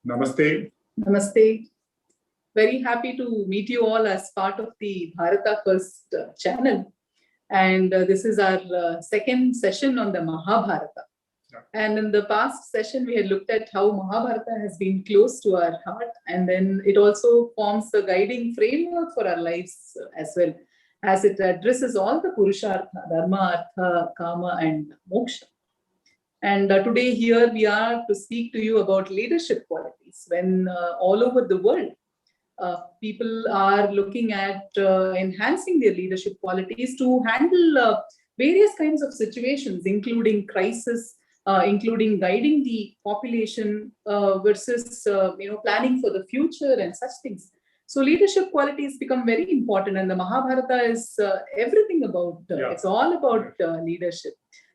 Namaste. Namaste. Very happy to meet you all as part of the BharataFirst channel. And this is our second session on the Mahabharata. Yeah. And in the past session, we had looked at how Mahabharata has been close to our heart. And then it also forms the guiding framework for our lives as well, as it addresses all the Purushartha, Dharma, Artha, Kama, and Moksha. And today here we are to speak to you about leadership qualities when all over the world people are looking at enhancing their leadership qualities to handle various kinds of situations, including crisis, including guiding the population versus planning for the future and such things. So leadership qualities become very important, and the Mahabharata is everything about, it's all about leadership.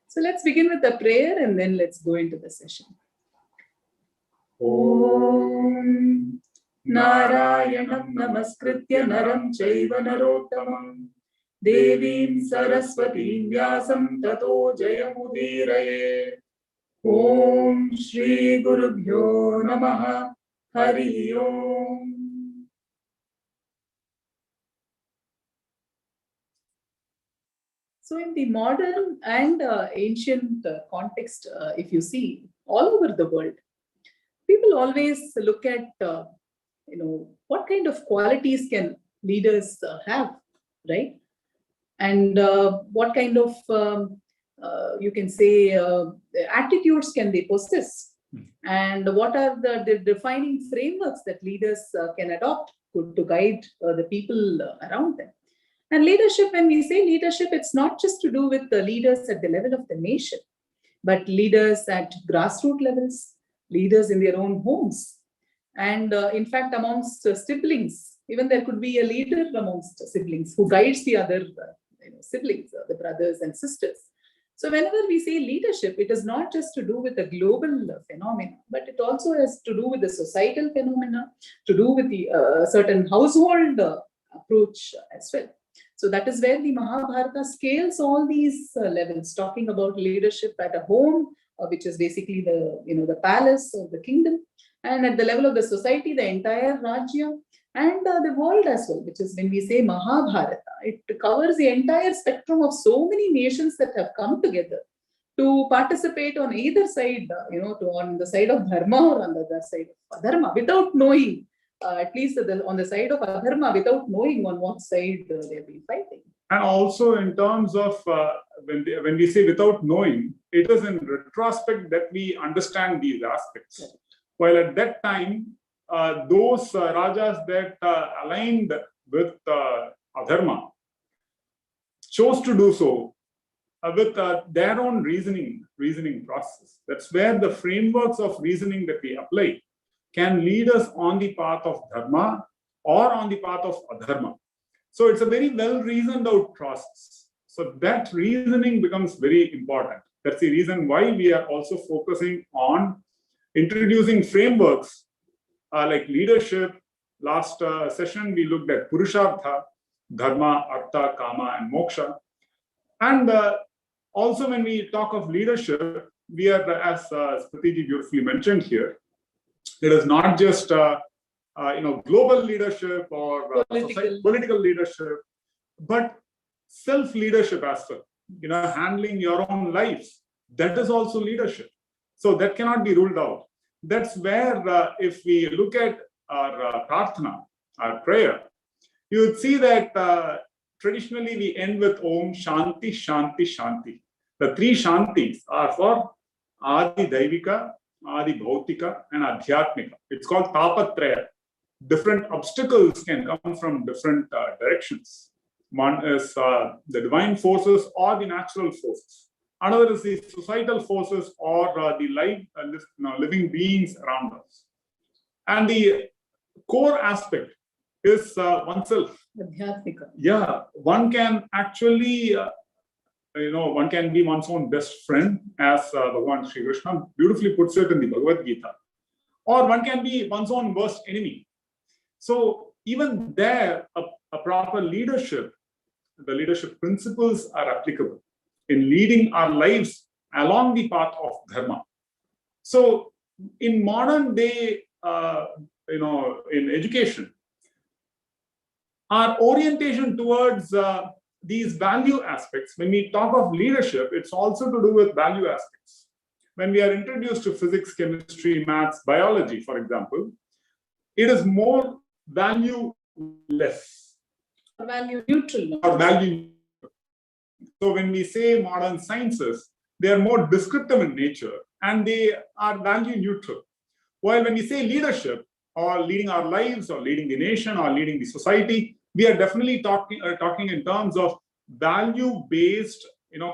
So let's begin with the prayer and then let's go into the session. Om Narayanam Namaskritya Naram Chaiva Narottamam Devim Saraswatim Vyasam Tato Jayamudiraye. Om Shri Gurubhyo Namaha Hari Om. So in the modern and ancient context, if you see, all over the world, people always look at, what kind of qualities can leaders have, right? And what kind of, you can say, attitudes can they possess? And what are the defining frameworks that leaders can adopt to guide the people around them? And leadership, when we say leadership, it's not just to do with the leaders at the level of the nation, but leaders at grassroots levels, leaders in their own homes. And in fact, amongst siblings, even there could be a leader amongst siblings who guides the other siblings, the brothers and sisters. So whenever we say leadership, it is not just to do with a global phenomena, but it also has to do with the societal phenomena, to do with the certain household approach as well. So that is where the Mahabharata scales all these levels, talking about leadership at a home, which is basically the palace or the kingdom, and at the level of the society, the entire Rajya, and the world as well, which is when we say Mahabharata, it covers the entire spectrum of so many nations that have come together to participate on either side, on the side of Dharma or on the other side of Adharma, without knowing. At least on the side of Adharma, without knowing on what side they've been fighting. And also in terms of when we say without knowing, it is in retrospect that we understand these aspects. Right. While at that time, those rajas that aligned with Adharma chose to do so with their own reasoning process. That's where the frameworks of reasoning that we apply can lead us on the path of Dharma or on the path of Adharma. So it's a very well-reasoned out process. So that reasoning becomes very important. That's the reason why we are also focusing on introducing frameworks like leadership. Last session, we looked at Purushartha, Dharma, Artha, Kama, and Moksha. And also when we talk of leadership, we are, as Smrithi beautifully mentioned here, it is not just global leadership or political leadership, but self-leadership as well. Handling your own lives, that is also leadership. So that cannot be ruled out. That's where if we look at our prarthana, our prayer, you would see that traditionally we end with Om Shanti, Shanti, Shanti. The three Shantis are for Adi Daivika, Adi Bhautika, and Adhyatmika. It's called Tapatraya. Different obstacles can come from different directions. One is the divine forces or the natural forces. Another is the societal forces or the living beings around us. And the core aspect is oneself. Adhyatmika. Yeah, one can actually one can be one's own best friend, as Bhagavan Sri Krishna beautifully puts it in the Bhagavad Gita. Or one can be one's own worst enemy. So even there, a proper leadership, the leadership principles are applicable in leading our lives along the path of Dharma. So in modern day in education, our orientation towards these value aspects, when we talk of leadership, it's also to do with value aspects. When we are introduced to physics, chemistry, maths, biology, for example, it is more value-less. Value neutral. Or value. So when we say modern sciences, they are more descriptive in nature and they are value neutral. While when we say leadership, or leading our lives, or leading the nation, or leading the society, we are definitely talking in terms of value-based,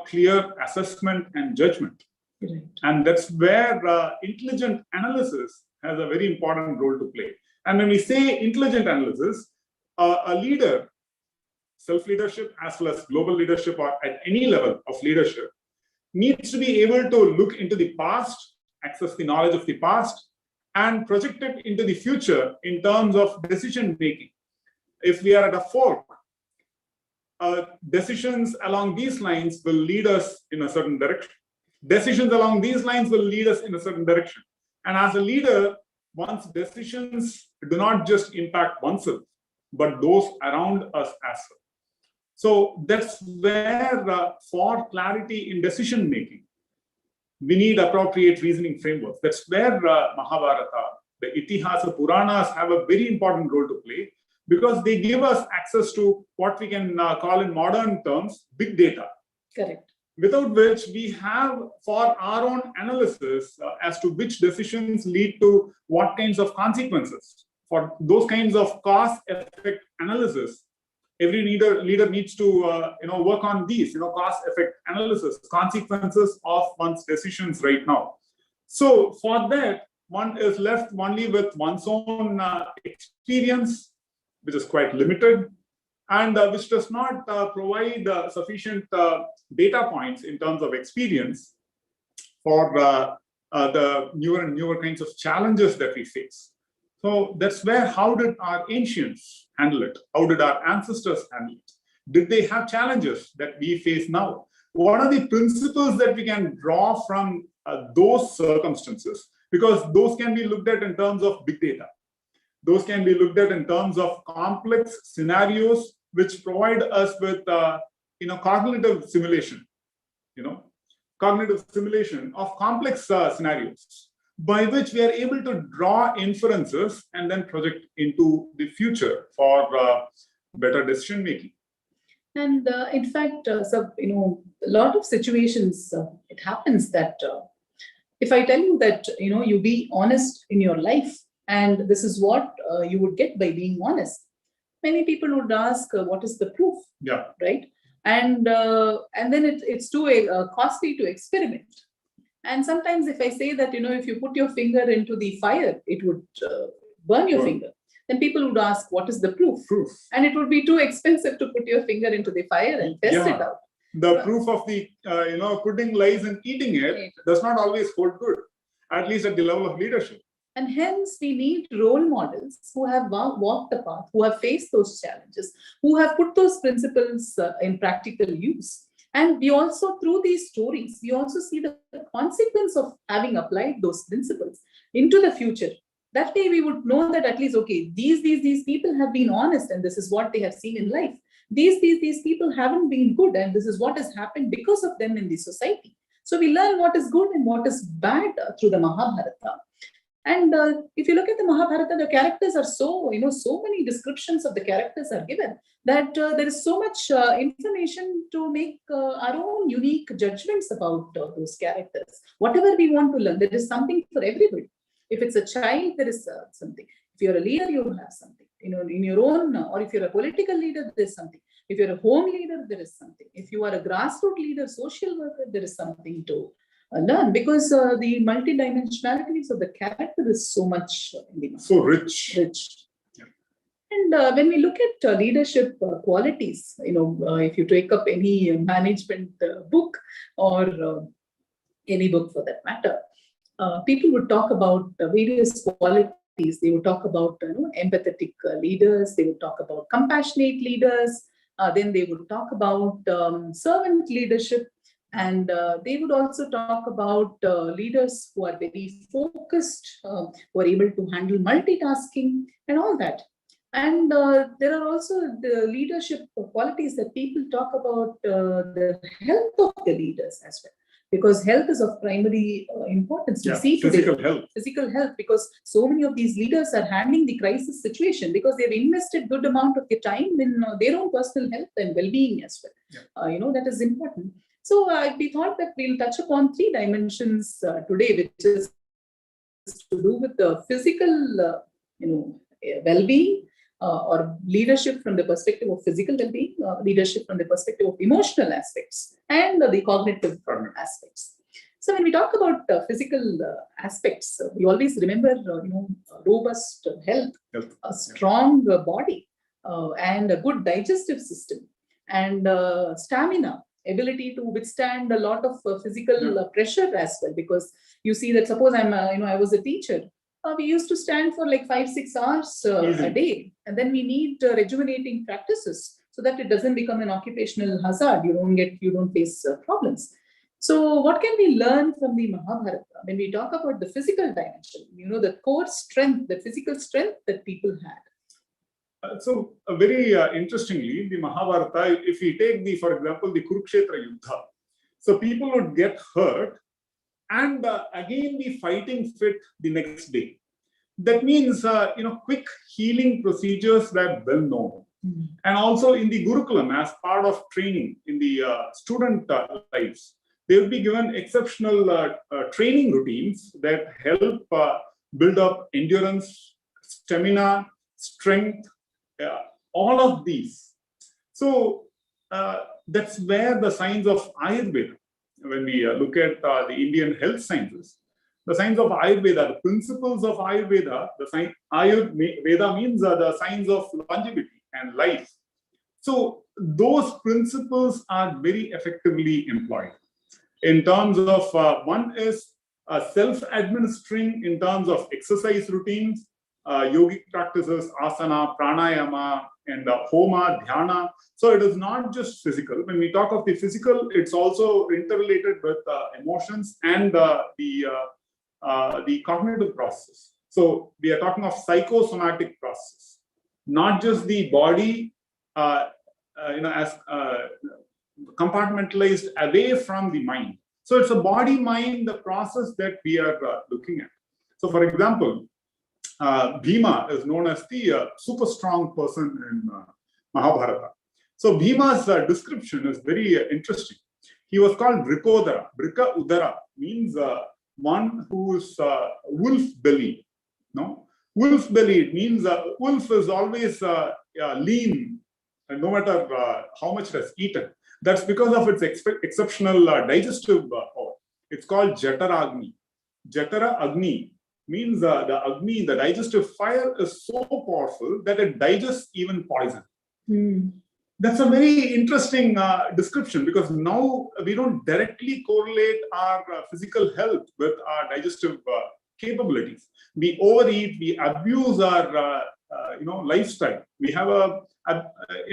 clear assessment and judgment. Right. And that's where intelligent analysis has a very important role to play. And when we say intelligent analysis, a leader, self-leadership as well as global leadership, or at any level of leadership, needs to be able to look into the past, access the knowledge of the past, and project it into the future in terms of decision making. If we are at a fork, decisions along these lines will lead us in a certain direction. Decisions along these lines will lead us in a certain direction. And as a leader, one's decisions do not just impact oneself, but those around us as well. So that's where, for clarity in decision making, we need appropriate reasoning frameworks. That's where Mahabharata, the Itihasa Puranas have a very important role to play, because they give us access to what we can call in modern terms, big data. Correct. Without which we have, for our own analysis as to which decisions lead to what kinds of consequences. For those kinds of cause-effect analysis, every leader needs to work on these, cause-effect analysis, consequences of one's decisions right now. So for that, one is left only with one's own experience, which is quite limited, and which does not provide sufficient data points in terms of experience for the newer and newer kinds of challenges that we face. So that's where, how did our ancients handle it? How did our ancestors handle it? Did they have challenges that we face now? What are the principles that we can draw from those circumstances? Because those can be looked at in terms of big data. Those can be looked at in terms of complex scenarios, which provide us with cognitive simulation, cognitive simulation of complex scenarios, by which we are able to draw inferences and then project into the future for better decision making. And in fact, a lot of situations, it happens that if I tell you that, you be honest in your life, and this is what you would get by being honest, many people would ask, what is the proof? Yeah. Right. And then it's too costly to experiment. And sometimes if I say that, if you put your finger into the fire, it would burn your finger. Then people would ask, what is the proof? And it would be too expensive to put your finger into the fire and test it out. The proof of the, pudding lies in eating it does not always hold good, at least at the level of leadership. And hence we need role models who have walked the path, who have faced those challenges, who have put those principles in practical use. And we also, through these stories, we also see the consequence of having applied those principles into the future. That way we would know that at least, okay, these people have been honest and this is what they have seen in life. These people haven't been good and this is what has happened because of them in the society. So we learn what is good and what is bad through the Mahabharata. And if you look at the Mahabharata, the characters are so many descriptions of the characters are given that there is so much information to make our own unique judgments about those characters. Whatever we want to learn, there is something for everybody. If it's a child, there is something. If you're a leader, you will have something. In your own, or if you're a political leader, there's something. If you're a home leader, there is something. If you are a grassroots leader, social worker, there is something to learn, because the multidimensionalities of the character is so much so rich. Yeah. And when we look at leadership qualities, if you take up any management book or any book for that matter, people would talk about various qualities. They would talk about empathetic leaders. They would talk about compassionate leaders. Then they would talk about servant leadership. And they would also talk about leaders who are very focused, who are able to handle multitasking and all that. And there are also the leadership qualities that people talk about, the health of the leaders as well, because health is of primary importance. We see today physical health, because so many of these leaders are handling the crisis situation because they've invested good amount of their time in their own personal health and well-being as well. That is important. So we thought that we'll touch upon 3 dimensions today, which is to do with the physical, well-being, or leadership from the perspective of physical well-being, leadership from the perspective of emotional aspects, and the cognitive aspects. So when we talk about physical aspects, we always remember, robust health, a strong body, and a good digestive system, and stamina, ability to withstand a lot of physical pressure as well. Because you see that, suppose I was a teacher. We used to stand for like 5-6 hours a day, and then we need rejuvenating practices so that it doesn't become an occupational hazard. You don't face problems. So what can we learn from the Mahabharata when we talk about the physical dimension? The core strength, the physical strength that people had. So very interestingly, the Mahabharata, if we take for example, the Kurukshetra Yuddha, so people would get hurt and again be fighting fit the next day. That means, quick healing procedures were well known. And also in the Gurukulam, as part of training in the student lives, they will be given exceptional training routines that help build up endurance, stamina, strength, all of these. So that's where the science of Ayurveda, when we look at the Indian health sciences, the science of Ayurveda, the principles of Ayurveda, Ayurveda means the science of longevity and life. So those principles are very effectively employed in terms of one is self-administering in terms of exercise routines, yogic practices, asana, pranayama, and homa, dhyana. So it is not just physical. When we talk of the physical, it's also interrelated with emotions and the cognitive process. So we are talking of psychosomatic process, not just the body, as compartmentalized away from the mind. So it's a body-mind process that we are looking at. So, for example, Bhima is known as the super strong person in Mahabharata. So Bhima's description is very interesting. He was called Vrikodara. Vrika Udara means one who's wolf-bellied. No, wolf-bellied means wolf is always lean, no matter how much it has eaten. That's because of its exceptional digestive power. It's called Jataragni. Jatara Agni means the Agni, the digestive fire, is so powerful that it digests even poison. That's a very interesting description, because now we don't directly correlate our physical health with our digestive capabilities. We overeat, we abuse our lifestyle. We have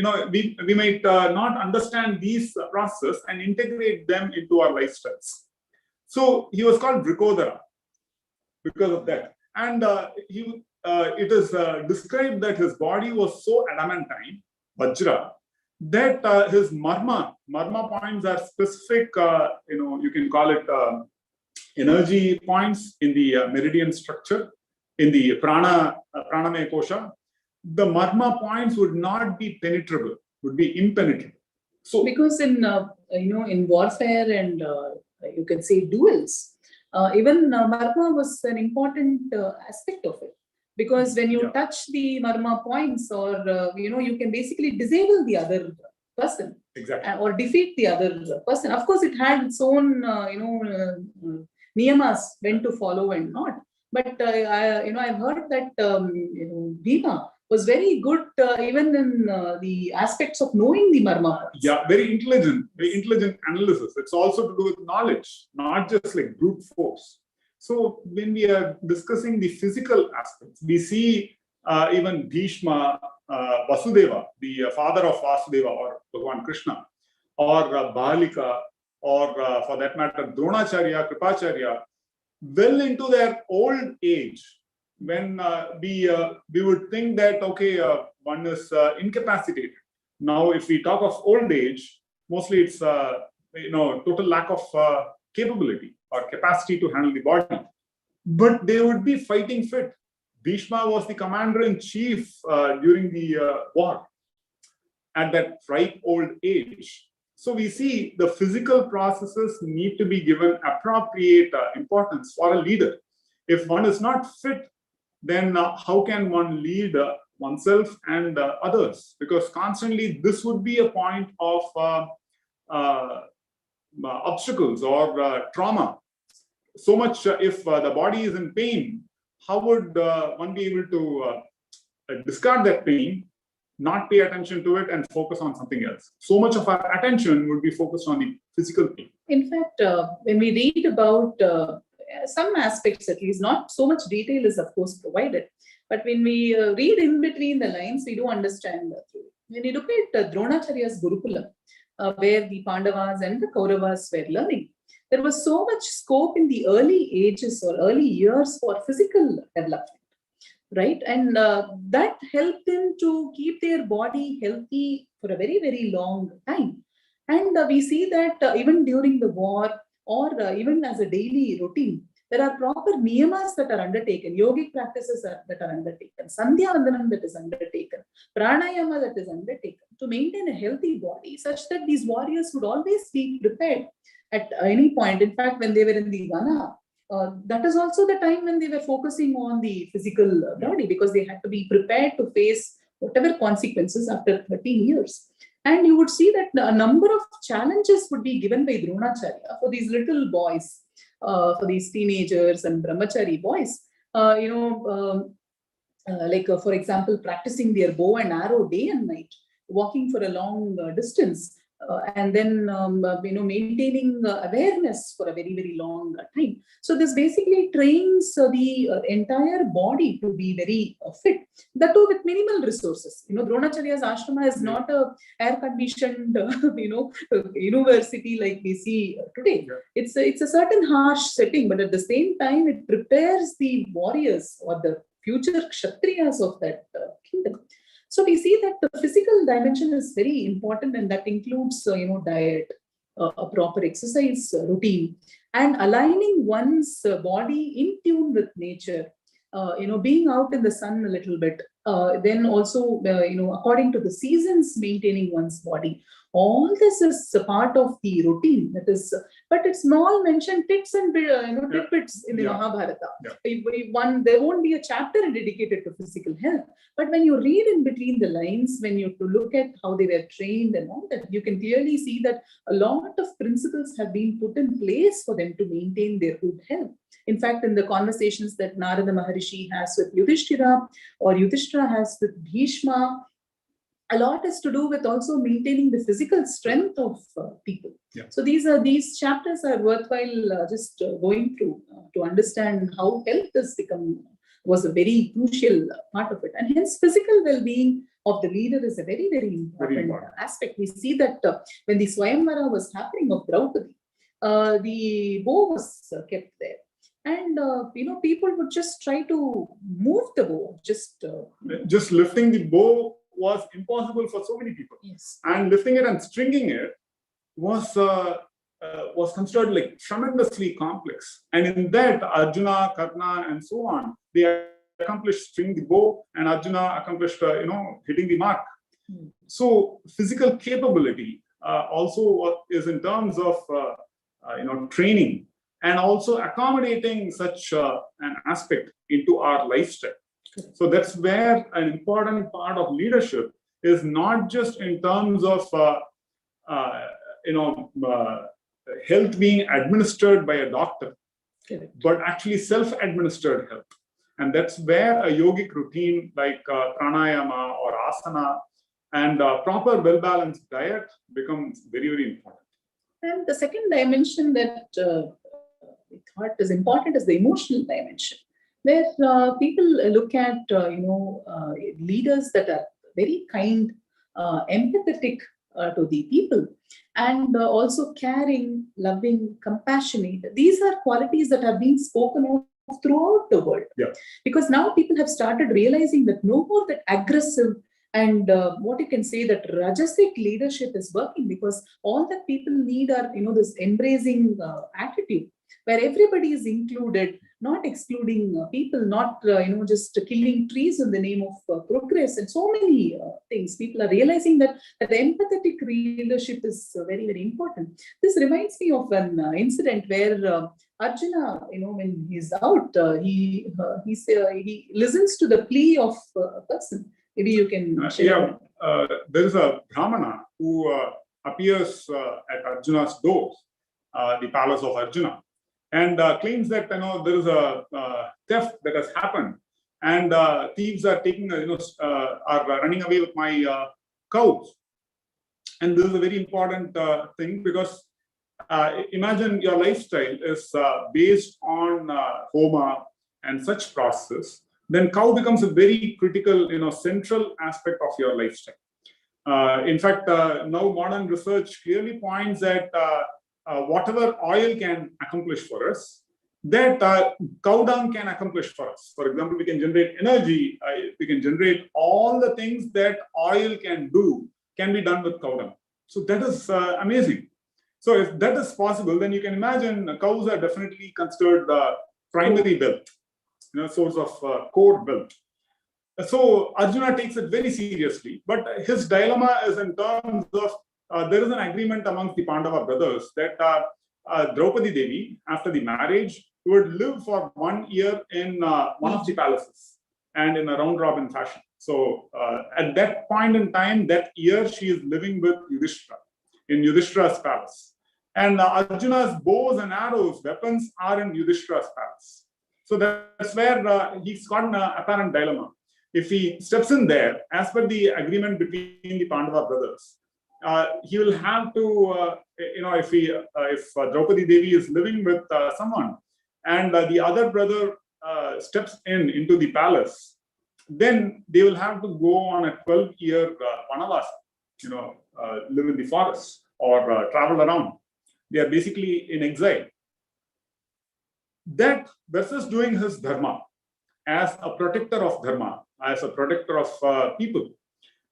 we might not understand these processes and integrate them into our lifestyles. So he was called Vrikodara because of that. And it is described that his body was so adamantine, Vajra, that his marma points are specific, you can call it energy points in the meridian structure, in the pranamaya kosha. The marma points would not be penetrable, would be impenetrable. So because in warfare and you can say duels, even marma was an important aspect of it. Because when you touch the marma points, or you can basically disable the other person, or defeat the other person. Of course, it had its own niyamas when to follow and not. But I've heard that Bhima was very good even in the aspects of knowing the marma points. Yeah, very intelligent analysis. It's also to do with knowledge, not just like brute force. So when we are discussing the physical aspects, we see even Bhishma, Vasudeva, the father of Vasudeva or Bhagavan Krishna, or Bahalika, or for that matter, Dronacharya, Kripacharya, well into their old age, when we would think that, okay, one is incapacitated. Now, if we talk of old age, mostly it's total lack of capability or capacity to handle the body. But they would be fighting fit. Bhishma was the commander-in-chief during the war at that ripe old age. So we see the physical processes need to be given appropriate importance for a leader. If one is not fit, then how can one lead oneself and others? Because constantly this would be a point of obstacles or trauma. So much if the body is in pain, how would one be able to discard that pain, not pay attention to it, and focus on something else? So much of our attention would be focused on the physical pain. In fact, when we read about some aspects, at least, not so much detail is of course provided, but when we read in between the lines, we do understand. When you look at Dronacharya's Gurukulam, where the Pandavas and the Kauravas were learning, there was so much scope in the early ages or early years for physical development, right? And that helped them to keep their body healthy for a very, very long time. And we see that even during the war or even as a daily routine, there are proper niyamas that are undertaken, yogic practices that are undertaken, Sandhya Vandanam that is undertaken, pranayama that is undertaken to maintain a healthy body, such that these warriors would always be prepared at any point. In fact, when they were in the Vana, that is also the time when they were focusing on the physical body, because they had to be prepared to face whatever consequences after 13 years. And you would see that a number of challenges would be given by Dronacharya for these little boys, for these teenagers and brahmachari boys, for example, practicing their bow and arrow day and night, walking for a long distance, and then maintaining awareness for a very, very long time. So this basically trains the entire body to be very fit, that too with minimal resources. Dronacharya's ashrama is not a air-conditioned university like we see today. Yeah. It's a certain harsh setting, but at the same time it prepares the warriors or the future kshatriyas of that kingdom. So we see that the physical dimension is very important, and that includes, diet, a proper exercise routine, and aligning one's body in tune with nature. Being out in the sun a little bit, then also, according to the seasons, maintaining one's body. All this is a part of the routine. That is, but it's small mentioned tips and tidbits in the Mahabharata. Yeah. There won't be a chapter dedicated to physical health. But when you read in between the lines, when you look at how they were trained and all that, you can clearly see that a lot of principles have been put in place for them to maintain their good health. In fact, in the conversations that Narada Maharishi has with Yudhishthira or Yudhishthira has with Bhishma, a lot is to do with also maintaining the physical strength of people. Yeah. So these chapters are worthwhile just going through to understand how health was a very crucial part of it. And hence physical well-being of the leader is a very, very important aspect. We see that when the Swayamvara was happening of Draupadi, the bow was kept there. And, people would just try to move the bow. Just lifting the bow was impossible for so many people. Yes. And lifting it and stringing it was considered like tremendously complex. And in that, Arjuna, Karna, and so on, they accomplished stringing the bow, and Arjuna accomplished, hitting the mark. So physical capability also is in terms of, training, and also accommodating such an aspect into our lifestyle. So that's where an important part of leadership is, not just in terms of health being administered by a doctor, but actually self-administered health. And that's where a yogic routine like pranayama or asana and proper well-balanced diet becomes very, very important. And the second dimension that we thought is important is the emotional dimension, where people look at leaders that are very kind, empathetic to the people, and also caring, loving, compassionate. These are qualities that are being spoken of throughout the world. Yeah. Because now people have started realizing that no more that aggressive and what you can say that Rajasic leadership is working, because all that people need are, this embracing attitude where everybody is included, not excluding people, not, just killing trees in the name of progress and so many things. People are realizing that the empathetic leadership is very, very important. This reminds me of an incident where Arjuna, when he's out, he listens to the plea of a person. Maybe you can share. There is a Brahmana who appears at Arjuna's door, the palace of Arjuna, and claims that there is a theft that has happened, and thieves are taking, are running away with my cows. And this is a very important thing, because imagine your lifestyle is based on homa and such process. Then cow becomes a very critical, central aspect of your lifestyle. In fact, now modern research clearly points that whatever oil can accomplish for us, that cow dung can accomplish for us. For example, we can generate energy, we can generate all the things that oil can do, can be done with cow dung. So that is amazing. So if that is possible, then you can imagine cows are definitely considered the primary wealth, source of core wealth. So Arjuna takes it very seriously, but his dilemma is in terms of there is an agreement amongst the Pandava brothers that Draupadi Devi, after the marriage, would live for 1 year in one of the palaces and in a round robin fashion. So at that point in time, that year, she is living with Yudhishthira in Yudhishthira's palace. And Arjuna's bows and arrows, weapons are in Yudhishthira's palace. So that's where he's got an apparent dilemma. If he steps in there, as per the agreement between the Pandava brothers, he will have to, if Draupadi Devi is living with someone, and the other brother steps into the palace, then they will have to go on a 12-year vanavasa, live in the forest or travel around. They are basically in exile. That versus doing his dharma as a protector of dharma, as a protector of people.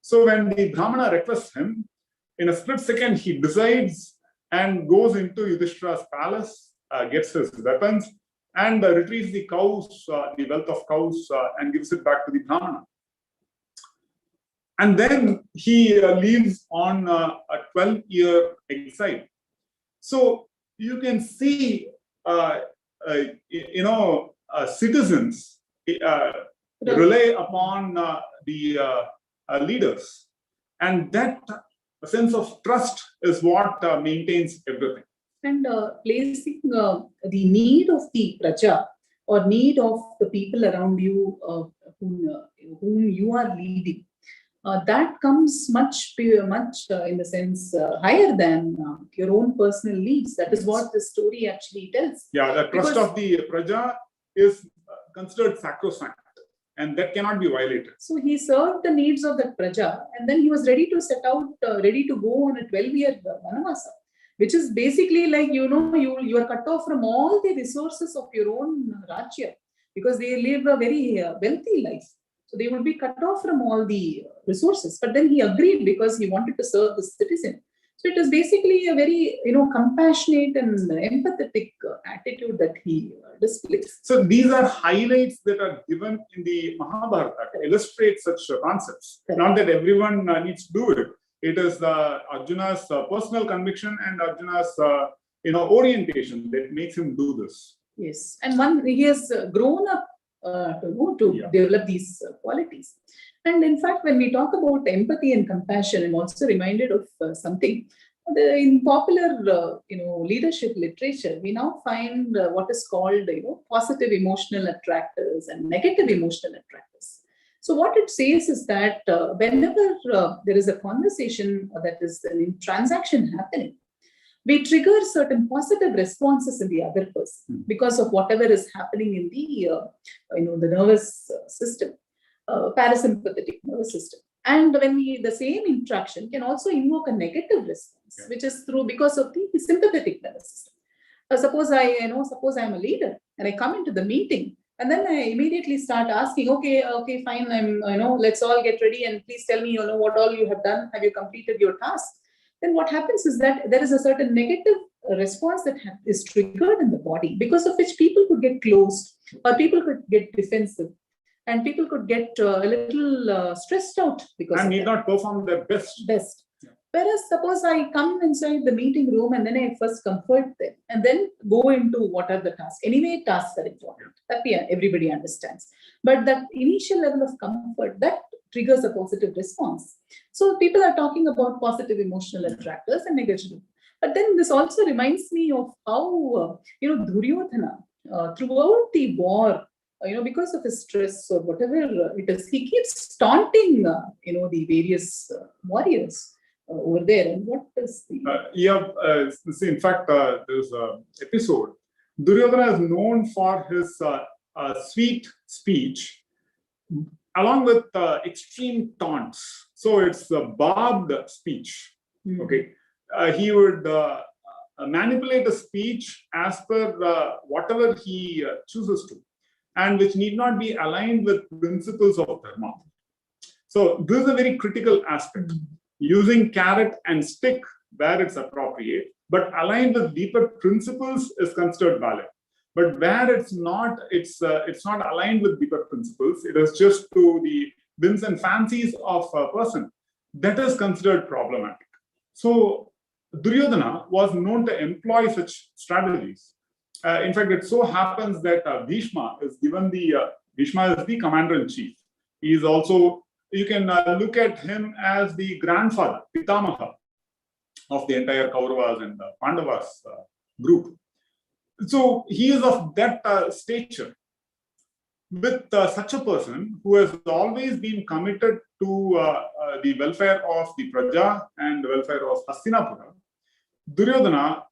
So when the Brahmana requests him, in a split second, he decides and goes into Yudhishthira's palace, gets his weapons, and retrieves the cows, the wealth of cows, and gives it back to the Brahmana. And then he leaves on a 12-year exile. So you can see, citizens rely upon the leaders, and that sense of trust is what maintains everything. And placing the need of the praja or need of the people around you whom you are leading, that comes much in the sense higher than your own personal needs. That is what the story actually tells. Yeah, the trust of the praja is considered sacrosanct, and that cannot be violated. So he served the needs of that praja, and then he was ready to set out, ready to go on a 12-year vanavasa, which is basically like, you are cut off from all the resources of your own rajya, because they live a very wealthy life. So they would be cut off from all the resources. But then he agreed because he wanted to serve the citizen. So it is basically a very, compassionate and empathetic attitude that he displays. So these are highlights that are given in the Mahabharata to illustrate such concepts. Correct. Not that everyone needs to do it. It is Arjuna's personal conviction and Arjuna's, orientation that makes him do this. Yes, and he has grown up to develop these qualities. And in fact, when we talk about empathy and compassion, I'm also reminded of something. In popular, leadership literature, we now find what is called, positive emotional attractors and negative emotional attractors. So what it says is that whenever there is a conversation that is a transaction happening, we trigger certain positive responses in the other person because of whatever is happening in the nervous system, parasympathetic nervous system. And when the same interaction can also invoke a negative response. response, which is because of the sympathetic nervous system. Suppose I'm a leader and I come into the meeting and then I immediately start asking, okay, fine, let's all get ready and please tell me, what all you have done. Have you completed your task? Then what happens is that there is a certain negative response that is triggered in the body, because of which people could get closed or people could get defensive and people could get a little stressed out because and need not perform their best. Yeah. Whereas suppose I come inside the meeting room and then I first comfort them and then go into what are the tasks. Anyway, tasks are important. That everybody understands. But that initial level of comfort, that triggers a positive response. So people are talking about positive emotional attractors and negative. But then this also reminds me of how, Duryodhana, throughout the war, because of his stress or whatever it is, he keeps taunting, the various warriors over there. And what is the... in fact, there's an episode. Duryodhana is known for his sweet speech, along with extreme taunts. So it's a barbed speech. Okay. He would manipulate a speech as per whatever he chooses to, and which need not be aligned with principles of dharma. So this is a very critical aspect. Using carrot and stick where it's appropriate, but aligned with deeper principles is considered valid. But where it's not aligned with deeper principles, it is just to the whims and fancies of a person, that is considered problematic. So Duryodhana was known to employ such strategies. In fact, it so happens that Bhishma is given Bhishma is the commander-in-chief. He is also, you can look at him as the grandfather, Pitamaha, of the entire Kauravas and Pandavas group. So he is of that stature. With such a person who has always been committed to the welfare of the Praja and the welfare of Hastinapura, Duryodhana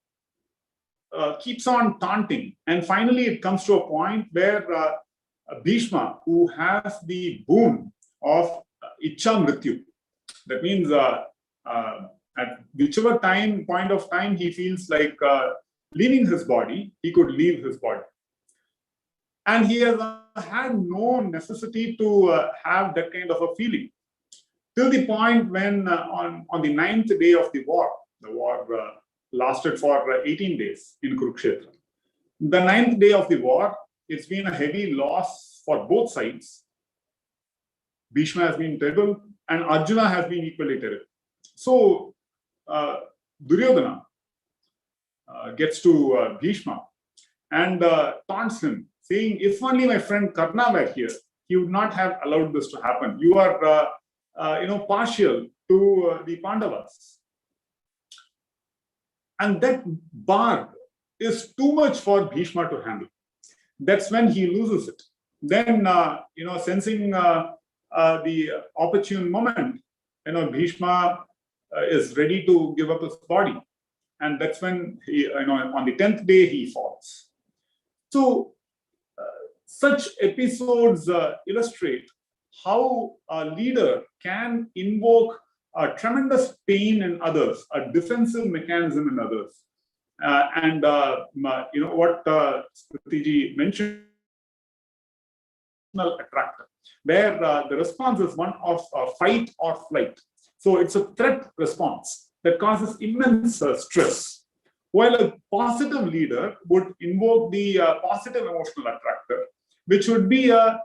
keeps on taunting, and finally it comes to a point where Bhishma, who has the boon of Ichcha Mrityu, that means at whichever point of time he feels like leaving his body, he could leave his body. And he has had no necessity to have that kind of a feeling, till the point when on the 9th day of the war lasted for 18 days in Kurukshetra. The 9th day of the war, it's been a heavy loss for both sides. Bhishma has been terrible and Arjuna has been equally terrible. So Duryodhana gets to Bhishma and taunts him, saying, if only my friend Karna were here, he would not have allowed this to happen. You are partial to the Pandavas. And that barb is too much for Bhishma to handle. That's when he loses it. Then, sensing the opportune moment, Bhishma is ready to give up his body. And that's when he, on the 10th day, he falls. So, such episodes illustrate how a leader can invoke a tremendous pain in others, a defensive mechanism in others. What Smrithi mentioned, attractor, where the response is one of fight or flight. So it's a threat response that causes immense stress. While a positive leader would invoke the positive emotional attractor, which would be a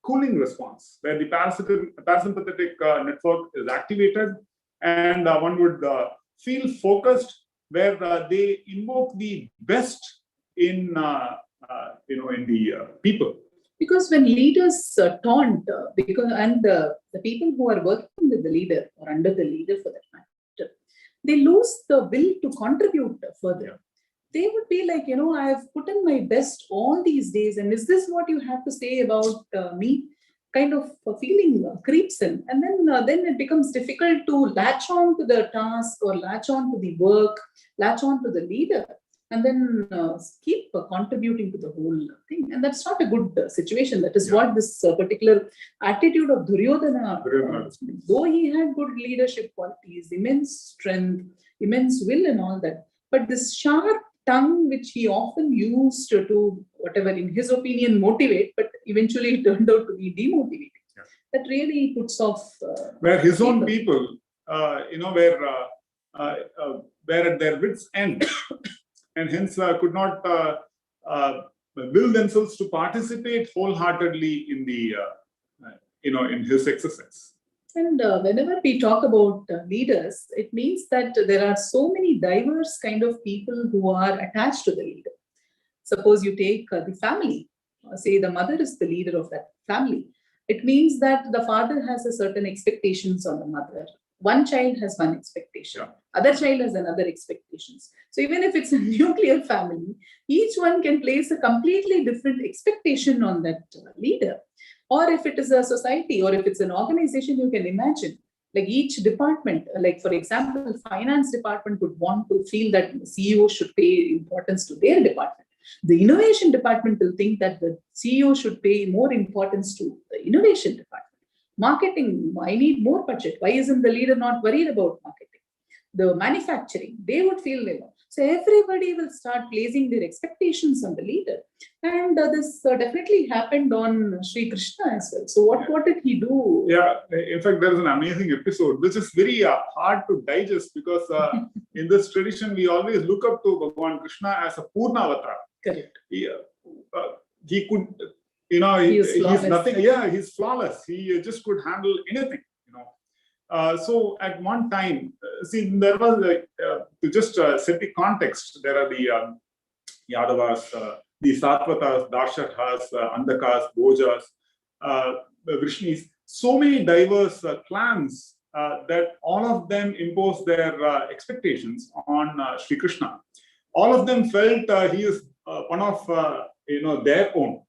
cooling response, where the parasympathetic network is activated, and one would feel focused, where they invoke the best in the people. Because when leaders taunt, the people who are working with the leader or under the leader for that matter, they lose the will to contribute further. Yeah. They would be like, I have put in my best all these days, and is this what you have to say about me? Kind of a feeling creeps in, and then it becomes difficult to latch on to the task or latch on to the work, latch on to the leader, and then keep contributing to the whole thing. And that's not a good situation. That is what this particular attitude of Duryodhana, though he had good leadership qualities, immense strength, immense will and all that, but this sharp tongue which he often used to whatever in his opinion motivate, but eventually it turned out to be demotivating. That really puts off where his own people, were at their wits' end, and hence could not will themselves to participate wholeheartedly in the in his exercise. And whenever we talk about leaders, it means that there are so many diverse kind of people who are attached to the leader. Suppose you take the family, say the mother is the leader of that family. It means that the father has a certain expectations on the mother. One child has one expectation, other child has another expectations. So even if it's a nuclear family, each one can place a completely different expectation on that leader. Or if it is a society or if it's an organization, you can imagine like each department, like for example, finance department would want to feel that the CEO should pay importance to their department. The innovation department will think that the CEO should pay more importance to the innovation department. Marketing, I need more budget. Why isn't the leader not worried about marketing? The manufacturing, they would feel, so everybody will start placing their expectations on the leader. And this definitely happened on Sri Krishna as well. So what did he do? Yeah, in fact, there is an amazing episode, which is very hard to digest because in this tradition, we always look up to Bhagavan Krishna as a Purna Avatar. Correct. He could, he's nothing. Yeah, he's flawless. He just could handle anything. So at one time, see, there was to just set the context. There are the Yadavas, the Satvatas, Dasharhas, Andakas, Bhojas, Vrishnis. So many diverse clans that all of them impose their expectations on Sri Krishna. All of them felt he is one of their own.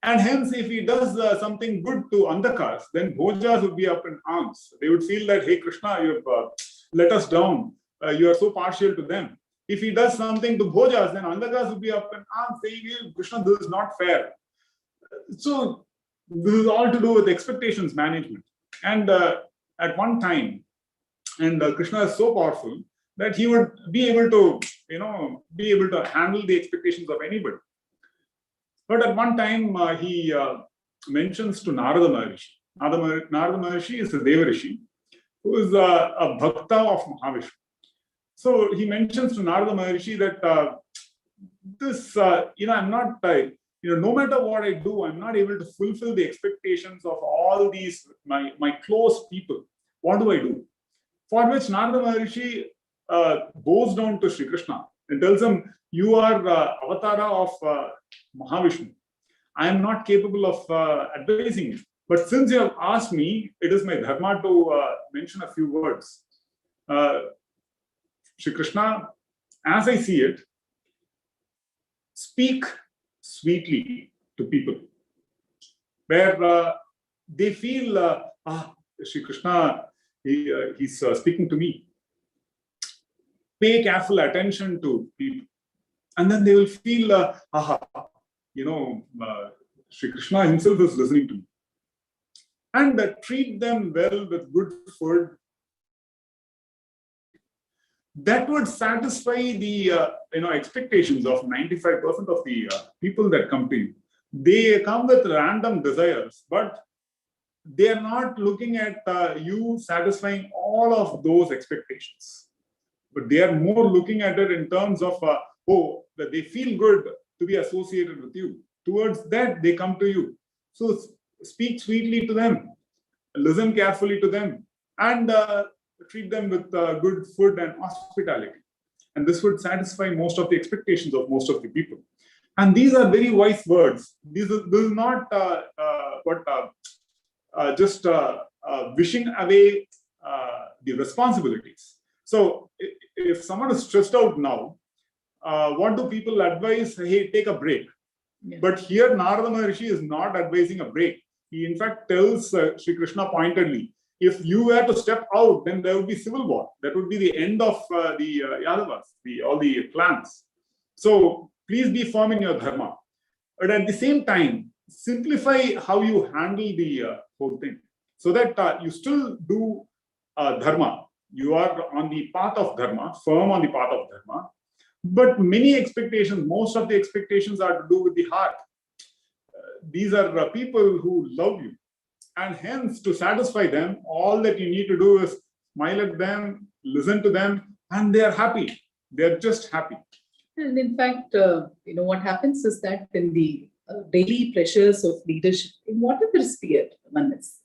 And hence, if he does something good to Andakas, then Bhojas would be up in arms. They would feel that, hey, Krishna, you have let us down. You are so partial to them. If he does something to Bhojas, then Andakas would be up in arms saying, hey, Krishna, this is not fair. So this is all to do with expectations management. And at one time, and Krishna is so powerful that he would be able to, handle the expectations of anybody. But at one time, he mentions to Narada Maharishi. Narada Maharishi is a Devarishi who is a bhakta of Mahavishnu. So he mentions to Narada Maharishi that I'm not, no matter what I do, I'm not able to fulfill the expectations of all these, my close people. What do I do? For which Narada Maharishi goes down to Sri Krishna and tells him, you are avatara of Mahavishnu. I am not capable of advising you. But since you have asked me, it is my dharma to mention a few words. Shri Krishna, as I see it, speak sweetly to people. Where they feel, Shri Krishna, he's speaking to me. Pay careful attention to people. And then they will feel, Shri Krishna himself is listening to me. And treat them well with good food. That would satisfy the expectations of 95% of the people that come to you. They come with random desires, but they are not looking at you satisfying all of those expectations. But they are more looking at it in terms of, that they feel good to be associated with you. Towards that, they come to you. So speak sweetly to them, listen carefully to them, and treat them with good food and hospitality. And this would satisfy most of the expectations of most of the people. And these are very wise words. This is not just wishing away the responsibilities. So if someone is stressed out now, what do people advise? Hey, take a break. Yeah. But here Narada Maharishi is not advising a break. He in fact tells Sri Krishna pointedly, if you were to step out, then there would be civil war. That would be the end of the Yadavas, all the clans. So please be firm in your dharma. But at the same time, simplify how you handle the whole thing, so that you still do dharma. You are on the path of dharma, firm on the path of dharma. But many expectations, most of the expectations are to do with the heart. These are people who love you. And hence, to satisfy them, all that you need to do is smile at them, listen to them, and they are happy. They're just happy. And in fact, what happens is that in the daily pressures of leadership, in whatever sphere one is,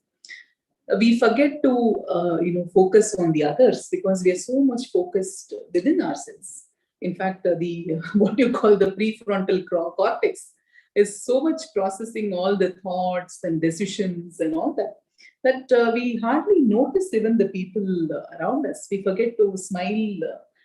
we forget to, focus on the others because we are so much focused within ourselves. In fact, the what you call the prefrontal cortex is so much processing all the thoughts and decisions and all that we hardly notice even the people around us. We forget to smile.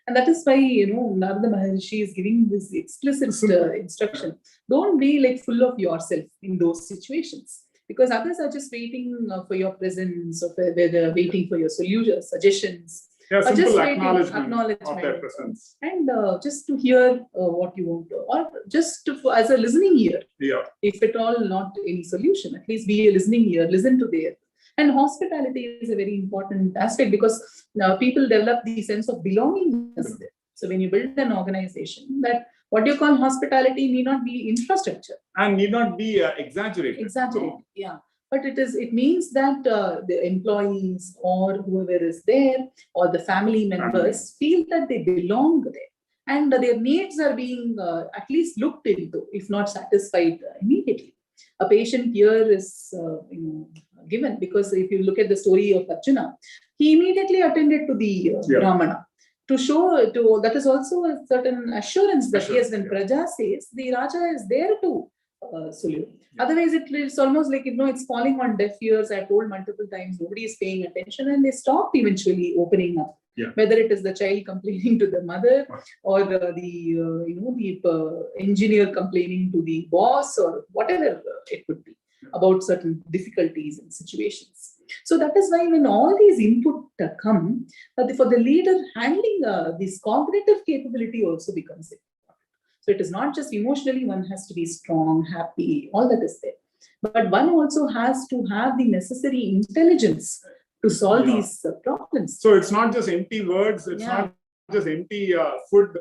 And that is why, Narada Maharishi is giving this explicit instruction. Don't be like full of yourself in those situations, because others are just waiting for your presence, or they're waiting for your solutions, suggestions. Yeah, simple just acknowledgement of their presence. And just to hear what you want to, or just as a listening ear. Yeah. If at all not any solution, at least be a listening ear, listen to their. And hospitality is a very important aspect, because people develop the sense of belongingness there. So when you build an organization, that what you call hospitality may not be infrastructure. And need not be exaggerated. Exaggerated, no? Yeah. But it means that the employees or whoever is there, or the family members feel that they belong there. And their needs are being at least looked into, if not satisfied immediately. A patient here is given, because if you look at the story of Arjuna, he immediately attended to the Brahmana to show that is also a certain assurance that yes, when Praja says, the Raja is there to salute. Otherwise, it's almost like it's falling on deaf ears. I told multiple times, nobody is paying attention, and they stop eventually opening up. Yeah. Whether it is the child complaining to the mother, or the engineer complaining to the boss, or whatever it could be about certain difficulties and situations. So that is why when all these input come, for the leader, handling this cognitive capability also becomes important. So it is not just emotionally one has to be strong, happy, all that is there, but one also has to have the necessary intelligence to solve these problems. So it's not just empty words, it's not just empty food.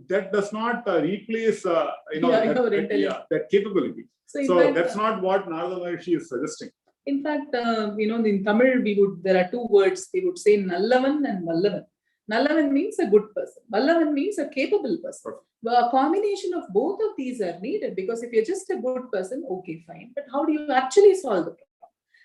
That does not replace that capability. So that's not what Narada Maharishi is suggesting. In fact, in Tamil, there are two words. We would say Nallavan and Vallavan. Nallavan means a good person. Vallavan means a capable person. A combination of both of these are needed, because if you're just a good person, okay, fine. But how do you actually solve the problem?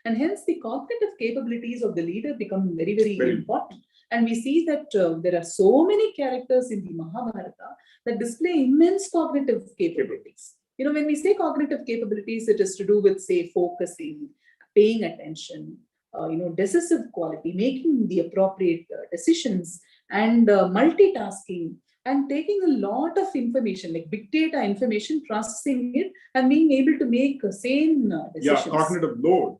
And hence the cognitive capabilities of the leader become very, very important. And we see that there are so many characters in the Mahabharata that display immense cognitive capabilities. When we say cognitive capabilities, it is to do with, say, focusing, paying attention, decisive quality, making the appropriate decisions, and multitasking, and taking a lot of information, like big data information, processing it, and being able to make sane decisions. Yeah, cognitive load.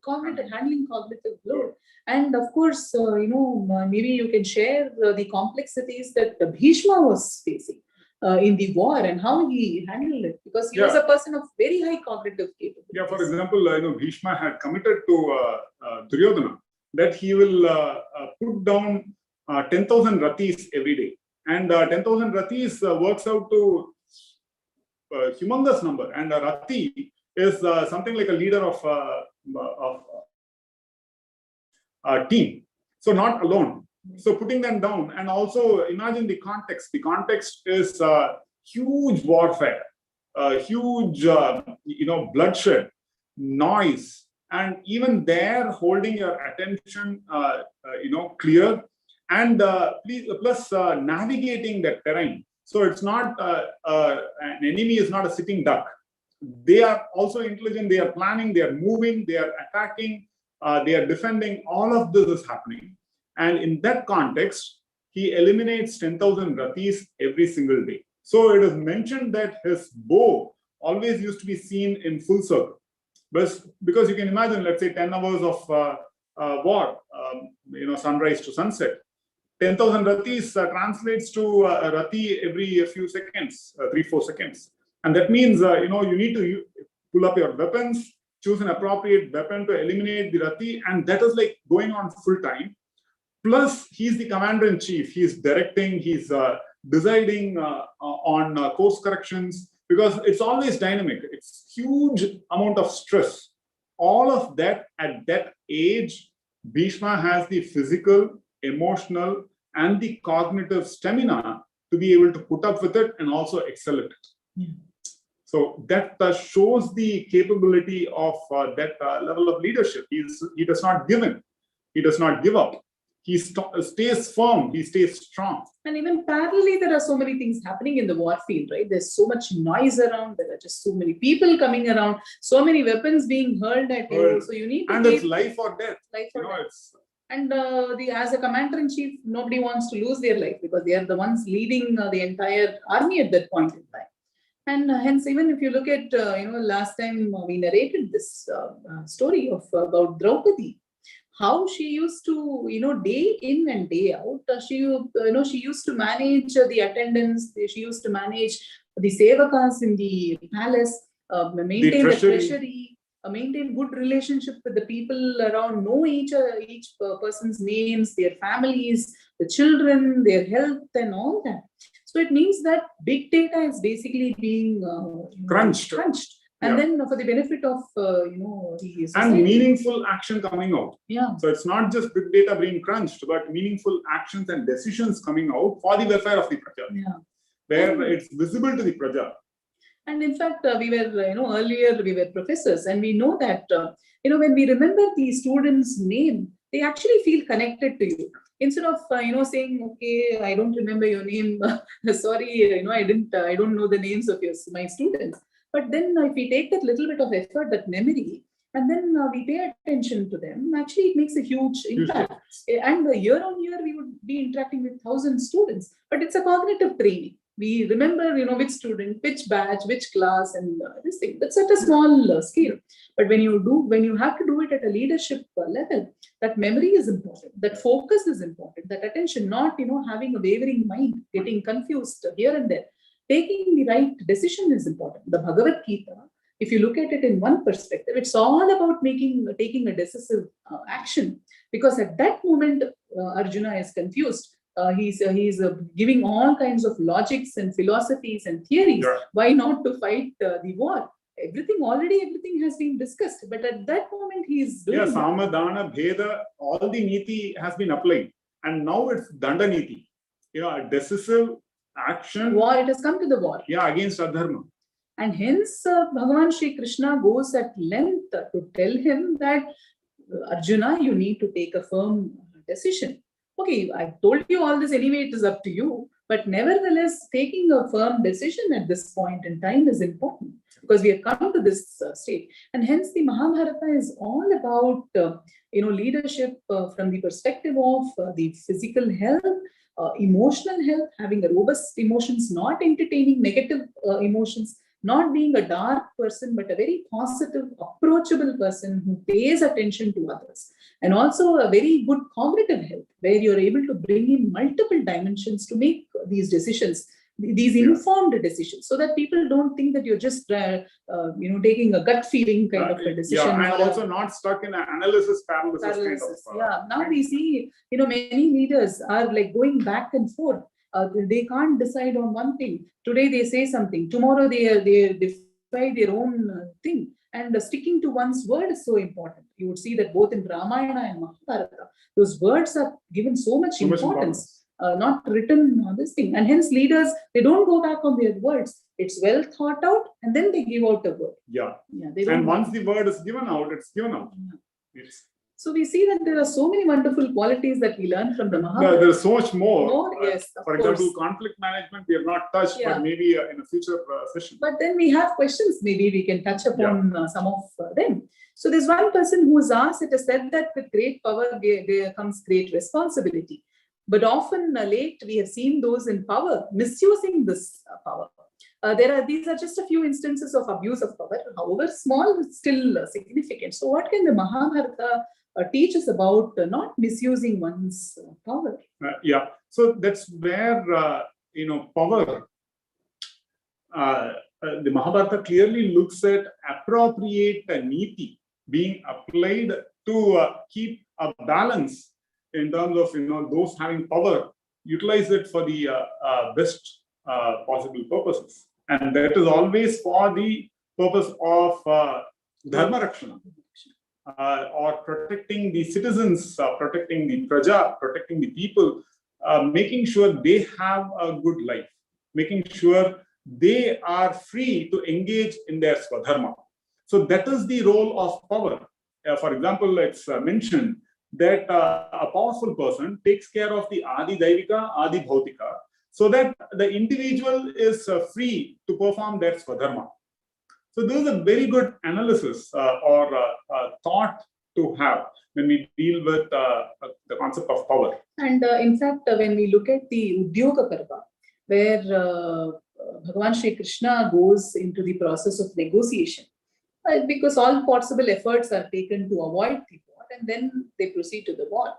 Handling cognitive load. And of course, maybe you can share the complexities that Bhishma was facing in the war, and how he handled it, because he was a person of very high cognitive capability. Yeah, for example, Bhishma had committed to Duryodhana that he will put down 10,000 ratis every day. And 10,000 ratis works out to a humongous number. And a rati is something like a leader of a team. So not alone. So putting them down, and also imagine the context. The context is huge warfare, huge bloodshed, noise, and even there holding your attention clear, and plus navigating the terrain. So it's not an enemy is not a sitting duck. They are also intelligent. They are planning. They are moving. They are attacking. They are defending. All of this is happening. And in that context, he eliminates 10,000 ratis every single day. So it is mentioned that his bow always used to be seen in full circle. But because you can imagine, let's say 10 hours of war, sunrise to sunset. 10,000 ratis translates to rati every few seconds, 3-4 seconds. And that means, you need to pull up your weapons, choose an appropriate weapon to eliminate the rati, and that is like going on full time. Plus, he's the commander-in-chief. He's directing, he's deciding on course corrections, because it's always dynamic. It's huge amount of stress. All of that at that age, Bhishma has the physical, emotional, and the cognitive stamina to be able to put up with it and also excel at it. Yeah. So that shows the capability of that level of leadership. He does not give in. He does not give up. He stays firm. He stays strong. And even parallelly, there are so many things happening in the war field, right? There's so much noise around. There are just so many people coming around. So many weapons being hurled at you. So you need to. And it's life or death. Life or death. It's. And as a commander-in-chief, nobody wants to lose their life because they are the ones leading the entire army at that point in time. And hence, even if you look at, last time we narrated this story about Draupadi, how she used to, day in and day out, she used to manage the attendants, she used to manage the sevakas in the palace, maintain the treasury, maintain good relationship with the people around, know each person's names, their families, the children, their health and all that. So it means that big data is basically being crunched. And then for the benefit of, the society. And meaningful action coming out. Yeah. So it's not just big data being crunched, but meaningful actions and decisions coming out for the welfare of the Praja. Yeah. Where it's visible to the Praja. And in fact, we were, earlier we were professors, and we know that, when we remember the student's name, they actually feel connected to you. Instead of, saying, okay, I don't remember your name. Sorry, I don't know the names of my students. But then if we take that little bit of effort, that memory, and then we pay attention to them, actually it makes a huge impact. And year on year, we would be interacting with 1,000 students. But it's a cognitive training. We remember, which student, which batch, which class, and this thing. That's at a small scale. But when you have to do it at a leadership level, that memory is important. That focus is important. That attention, not having a wavering mind, getting confused here and there. Taking the right decision is important. The Bhagavad Gita, if you look at it in one perspective, it's all about taking a decisive action. Because at that moment, Arjuna is confused. He's giving all kinds of logics and philosophies and theories. Yeah. Why not to fight the war? Everything has been discussed. But at that moment, he's doing. Yeah, Samadana, Bheda, all the Niti has been applied. And now it's Danda Niti. A decisive action. War, it has come to the war. Yeah, against Adharma. And hence, Bhagavan Shri Krishna goes at length to tell him that, Arjuna, you need to take a firm decision. Okay, I told you all this anyway, it is up to you. But nevertheless, taking a firm decision at this point in time is important because we have come to this state. And hence, the Mahabharata is all about, leadership from the perspective of the physical health, emotional health, having a robust emotions, not entertaining negative emotions, not being a dark person, but a very positive, approachable person who pays attention to others. And also a very good cognitive health, where you're able to bring in multiple dimensions to make these decisions, these informed decisions, so that people don't think that you're just, taking a gut feeling kind of a decision. Yeah, and also not stuck in an analysis paralysis. Now we see, many leaders are like going back and forth. They can't decide on one thing. Today they say something. Tomorrow they decide their own thing. And sticking to one's word is so important. You would see that both in Ramayana and Mahabharata, those words are given so much importance. Not written on this thing. And hence leaders, they don't go back on their words. It's well thought out and then they give out a word. Yeah. And once the word is given out, it's given out. Yeah. So we see that there are so many wonderful qualities that we learn from the Mahabharata. There is so much more. Yes, for example, conflict management, we have not touched, but maybe in a future session. But then we have questions, maybe we can touch upon some of them. So there's one person who is asked, it is said that with great power, there comes great responsibility. But often late, we have seen those in power misusing this power. These are just a few instances of abuse of power, however small, still significant. So what can the Mahabharata teaches about not misusing one's power. Yeah, so that's where power. The Mahabharata clearly looks at appropriate niti being applied to keep a balance in terms of those having power, utilize it for the best possible purposes, and that is always for the purpose of dharma rakshana, or protecting the citizens, protecting the praja, protecting the people, making sure they have a good life, making sure they are free to engage in their swadharma. So that is the role of power. For example, it's mentioned that a powerful person takes care of the Adi Daivika, Adi Bhautika, so that the individual is free to perform their swadharma. So this is a very good analysis or thought to have when we deal with the concept of power. And in fact, when we look at the Udyoga Parva, where Bhagavan Shri Krishna goes into the process of negotiation, because all possible efforts are taken to avoid the war, and then they proceed to the war.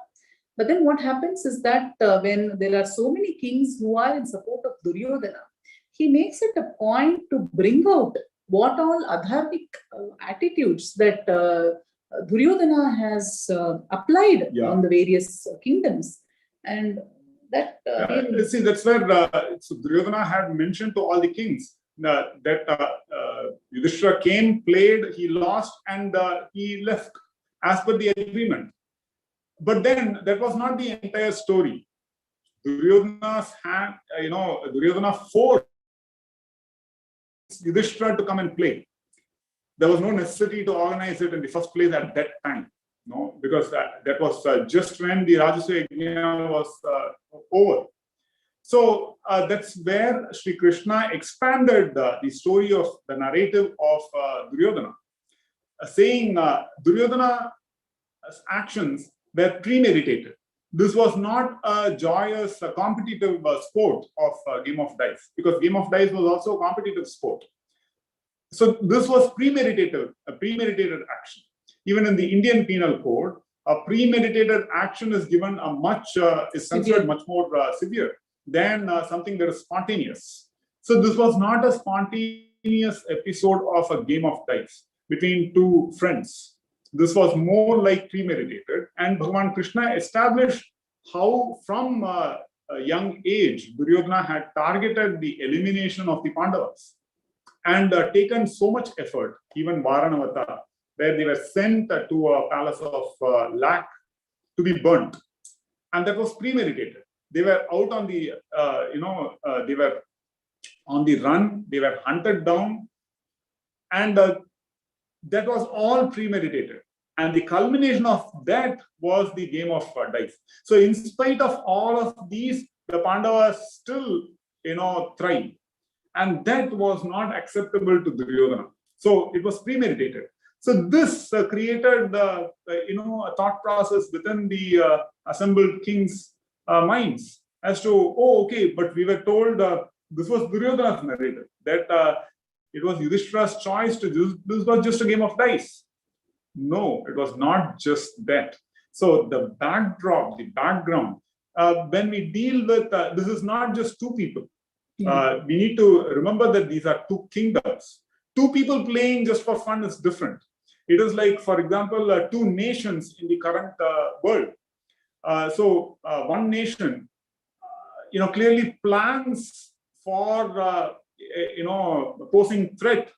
But then what happens is that when there are so many kings who are in support of Duryodhana, he makes it a point to bring out what all adharmic attitudes that Duryodhana has applied on the various kingdoms. And that really... See, that's where so Duryodhana had mentioned to all the kings that Yudhishthira came, played, he lost, and he left as per the agreement. But then that was not the entire story. Duryodhana forced Yudhishthira to come and play. There was no necessity to organize it in the first place at that time, because that was just when the Rajasuya Yajna was over. So that's where Sri Krishna expanded the story of the narrative of Duryodhana, saying Duryodhana's actions were premeditated. This was not a joyous, competitive sport of game of dice, because game of dice was also a competitive sport. So this was a premeditated action. Even in the Indian Penal Code, a premeditated action is given a is considered much more severe than something that is spontaneous. So this was not a spontaneous episode of a game of dice between two friends. This was more like premeditated, and Bhagavan Krishna established how from a young age Duryodhana had targeted the elimination of the Pandavas and taken so much effort, even Varanavata, where they were sent to a palace of lac to be burnt, and that was premeditated. They were out on the, they were on the run, they were hunted down, and that was all premeditated. And the culmination of that was the game of dice. So in spite of all of these, the Pandavas still, thrived. And that was not acceptable to Duryodhana. So it was premeditated. So this created, a thought process within the assembled kings' minds as to, but we were told this was Duryodhana's narrative, that it was Yudhishthira's choice to do, this was just a game of dice. No, it was not just that. So the backdrop, the background, when we deal with, this is not just two people. We need to remember that these are two kingdoms. Two people playing just for fun is different. It is like, for example, two nations in the current world. So one nation, clearly plans for, posing threat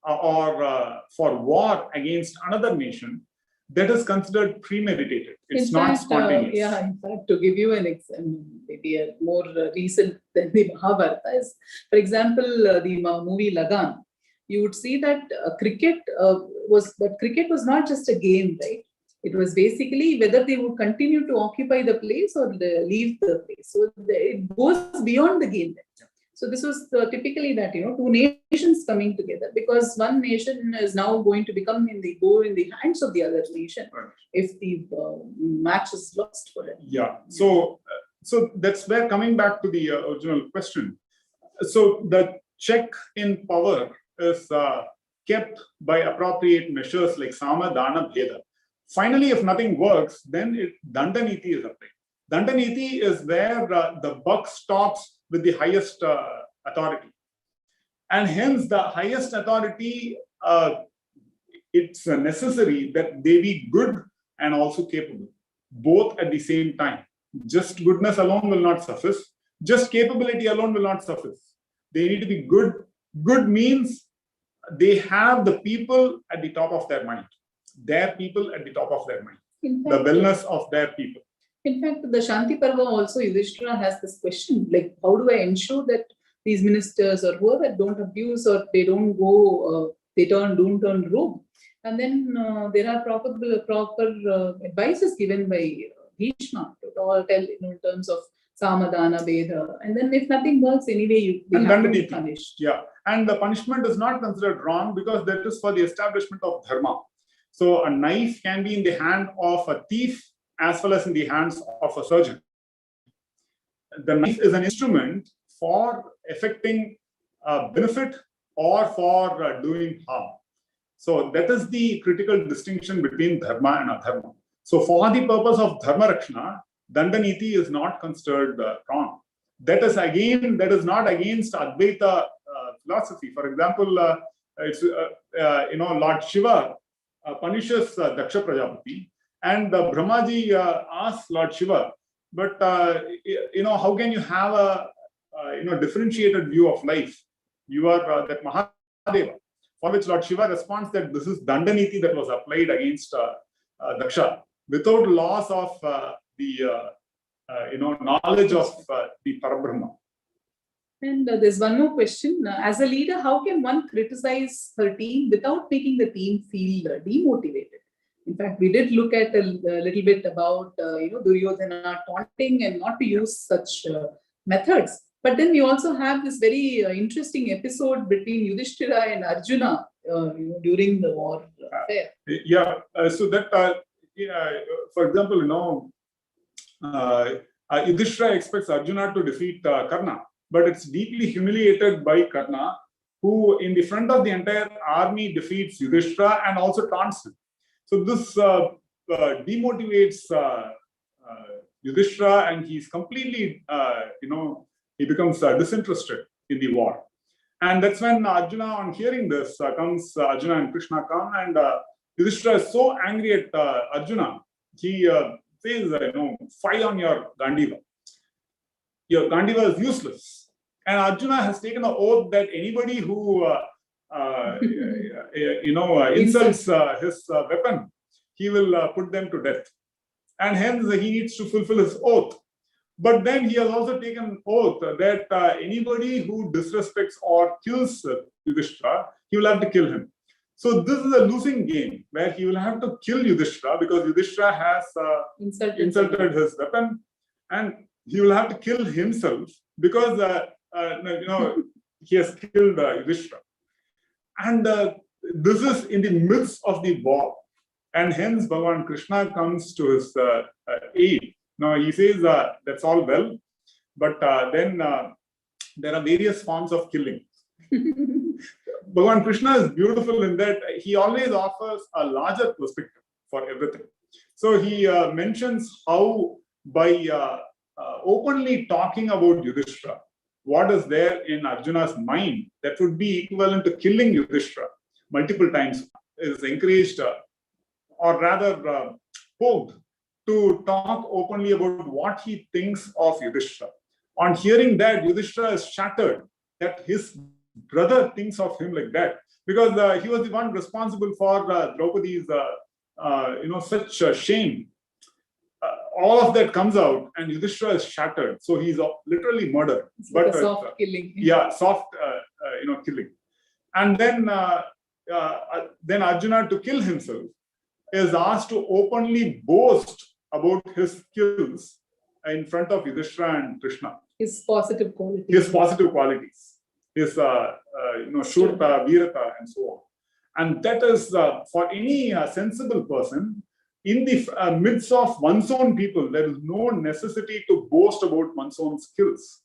or for war against another nation. That is considered premeditated. It's not spontaneous. In fact, to give you an example, maybe a more recent than the Mahabharata is, for example, the movie Lagan. You would see that cricket was not just a game, right? It was basically whether they would continue to occupy the place or leave the place. So it goes beyond the game. So this was typically that, two nations coming together, because one nation is now going to go in the hands of the other nation if the match is lost for it. Yeah. So that's where, coming back to the original question. So the check in power is kept by appropriate measures like Sama, Dana, Bheda. Finally, if nothing works, then Dandaniti is applied. Dandaniti is where the buck stops with the highest authority. And hence the highest authority, it's necessary that they be good and also capable, both at the same time. Just goodness alone will not suffice. Just capability alone will not suffice. They need to be good. Good means they have the people at the top of their mind. Their people at the top of their mind. The wellness of their people. In fact, the Shanti Parva also, Yudhishthira has this question, like, how do I ensure that these ministers or whoever don't abuse or they don't go, don't turn rogue? And then there are proper advices given by Bhishma to all tell, in terms of Samadana, Veda. And then if nothing works, anyway, they have to be punished. Yeah. And the punishment is not considered wrong because that is for the establishment of dharma. So a knife can be in the hand of a thief as well as in the hands of a surgeon. The knife is an instrument for effecting benefit or for doing harm. So that is the critical distinction between dharma and adharma. So for the purpose of dharma rakshana, Dandaniti is not considered wrong. That is not against Advaita philosophy. For example, it's Lord Shiva punishes Daksha Prajapati, and Brahmaji asks Lord Shiva, but how can you have a differentiated view of life? You are that Mahadeva. For which Lord Shiva responds that this is Dandaniti that was applied against Daksha without loss of the knowledge of the Parabrahma. And there's one more question. As a leader, how can one criticize her team without making the team feel demotivated? In fact, we did look at a little bit about Duryodhana taunting and not to use such methods. But then we also have this very interesting episode between Yudhishthira and Arjuna during the war affair. Yeah. So that, for example, Yudhishthira expects Arjuna to defeat Karna, but it's deeply humiliated by Karna, who in the front of the entire army defeats Yudhishthira and also taunts him. So this demotivates Yudhishthira, and he's completely, he becomes disinterested in the war. And that's when Arjuna, on hearing this, Arjuna and Krishna come, and Yudhishthira is so angry at Arjuna, he says, fire on your Gandiva. Your Gandiva is useless. And Arjuna has taken an oath that anybody who insults his weapon, he will put them to death. And hence he needs to fulfill his oath. But then he has also taken an oath that anybody who disrespects or kills Yudhishthira, he will have to kill him. So this is a losing game where he will have to kill Yudhishthira because Yudhishthira has insulted his weapon, and he will have to kill himself because he has killed Yudhishthira. And this is in the midst of the war, and hence Bhagavan Krishna comes to his aid. Now he says that's all well, but then there are various forms of killing. Bhagavan Krishna is beautiful in that he always offers a larger perspective for everything. So he mentions how by openly talking about Yudhishthira, what is there in Arjuna's mind that would be equivalent to killing Yudhishthira multiple times, is encouraged or rather poked to talk openly about what he thinks of Yudhishthira. On hearing that, Yudhishthira is shattered that his brother thinks of him like that, because he was the one responsible for Draupadi's such shame. All of that comes out, and Yudhishthira is shattered. So he's literally murdered. It's like a soft killing. Yeah, soft, killing. And then Arjuna, to kill himself, is asked to openly boast about his skills in front of Yudhishthira and Krishna. His positive qualities. His Shurta, Virata, and so on. And that is for any sensible person, in the midst of one's own people, there is no necessity to boast about one's own skills.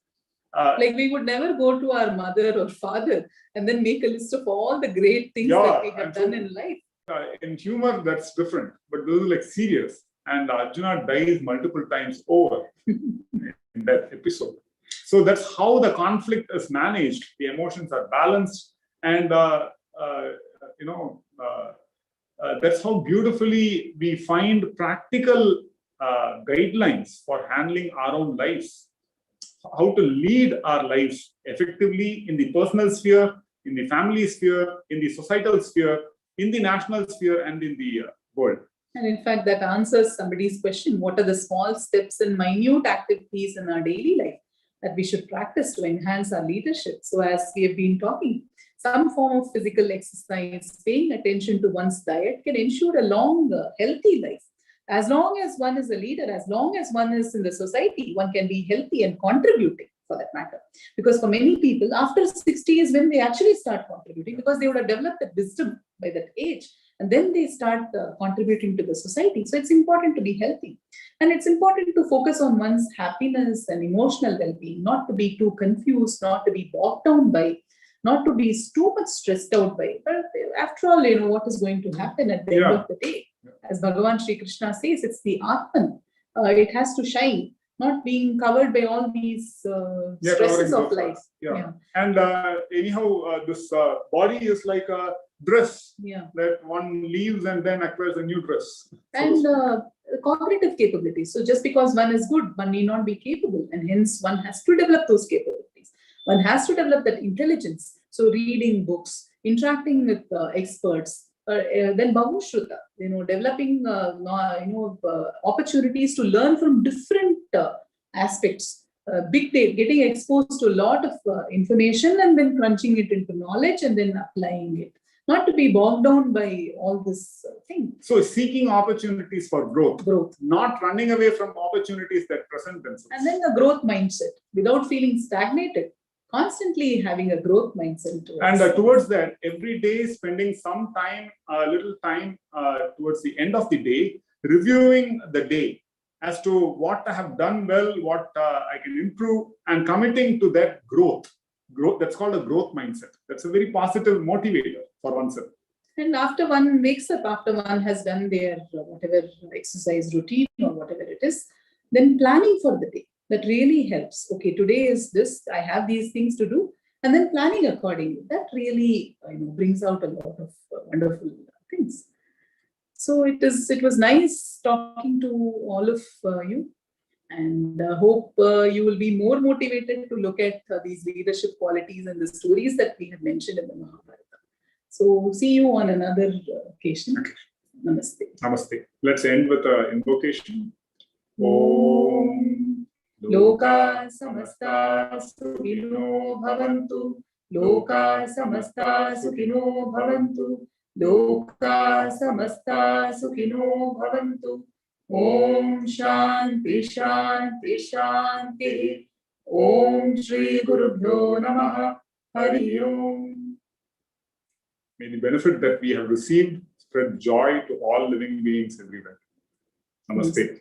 Like we would never go to our mother or father and then make a list of all the great things that we have done in life. in humor, that's different, but this is like serious. And Arjuna dies multiple times over in that episode. So that's how the conflict is managed. The emotions are balanced, and that's how beautifully we find practical guidelines for handling our own lives, how to lead our lives effectively in the personal sphere, in the family sphere, in the societal sphere, in the national sphere, and in the world. And in fact, that answers somebody's question: what are the small steps and minute activities in our daily life that we should practice to enhance our leadership? So as we have been talking, some form of physical exercise, paying attention to one's diet can ensure a long, healthy life. As long as one is a leader, as long as one is in the society, one can be healthy and contributing, for that matter. Because for many people, after 60 is when they actually start contributing, because they would have developed that wisdom by that age. And then they start contributing to the society. So it's important to be healthy. And it's important to focus on one's happiness and emotional well-being, not to be too confused, not to be bogged down by, not to be too much stressed out by it. But after all, what is going to happen at the end of the day? As Bhagavan Shri Krishna says, it's the Atman. It has to shine, not being covered by all these stresses of life. And anyhow, this body is like a dress that one leaves and then acquires a new dress. And cognitive capabilities. So just because one is good, one need not be capable, and hence one has to develop those capabilities. One has to develop that intelligence. So reading books, interacting with experts, then Bahushruta, developing opportunities to learn from different aspects. Big data, getting exposed to a lot of information and then crunching it into knowledge and then applying it. Not to be bogged down by all this thing. So seeking opportunities for growth. Not running away from opportunities that present themselves. And then the growth mindset, without feeling stagnated, constantly having a growth mindset. Towards that, every day spending some time, a little time towards the end of the day, reviewing the day as to what I have done well, what I can improve, and committing to that growth. That's called a growth mindset. That's a very positive motivator for oneself. And after one wakes up, after one has done their whatever exercise routine or whatever it is, then planning for the day. That really helps. Okay, today is this, I have these things to do, and then planning accordingly. That really brings out a lot of wonderful things. So it was nice talking to all of you, and hope you will be more motivated to look at these leadership qualities and the stories that we have mentioned in the Mahabharata. So see you on another occasion. Okay. Namaste. Namaste. Let's end with an invocation. Om Loka samasta sukhino bhavantu. Loka samasta sukhino bhavantu. Loka samasta sukhino bhavantu. Om Shanti Shanti Shanti. Om Shri Gurubhyo Namaha. Hari Om. May the benefit that we have received spread joy to all living beings everywhere. Namaste.